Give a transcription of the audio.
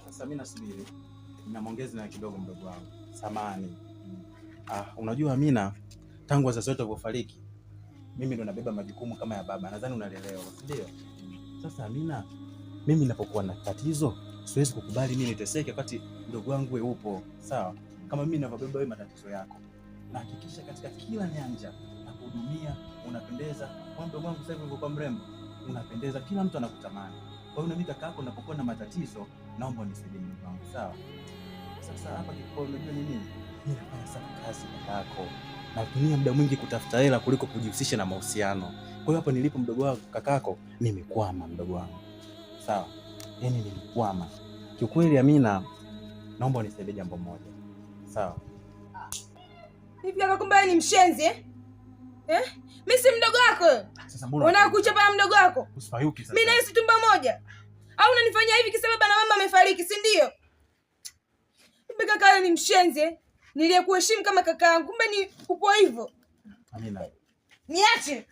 Sasa mimi nasubiri. Nina maongezi na kidogo mdogo wangu. Samahani. Unajua Amina, tangu wazazi wetu walipofariki, mimi ndo nabeba majukumu kama ya baba. Nadhani unalielewa, ndio? Sasa Amina, mimi ninapokuwa na tatizo, siwezi kukubali mimi niteseke wakati mdogo wangu wewe upo. Sawa? Kama mimi ninavyobeba wewe matatizo yako. Na hakikisha katika kila nyanja na kuhudumia, unapendeza. Kwa mdogo wangu sasa hivi uko mrembo, unapendeza, kila mtu anakutamani. Kwa hiyo na mimi kaka yako ninapokuwa na matatizo, naomba unisaidie mdogo wangu, sawa? Sasa hapa kikao unajua ni nini? Mimi nafanya sana kazi kaka yako. Natumia muda mwingi kutafuta hela kuliko kujihusisha na mahusiano. Kwa hiyo hapo nilipo mdogo wangu kakako, nimekwama mdogo wangu. Sawa? Yaani nimekwama. Kiukweli Amina, naomba unisaidie jambo moja. Sawa? Hivi kaka kumbe ni mshenzi eh? Mimi si mdogo wako. Sasa mbona unataka kuchapa na mdogo wako? Usifayuki sasa. Mimi naye si tumbo moja. Au unanifanyia hivi kwa sababu na mama amefariki, si ndio? Kumbe kaka ni mshenzi eh? Niliyekuheshimu kama kaka yangu, kumbe ni upo hivyo. Amina. Niache.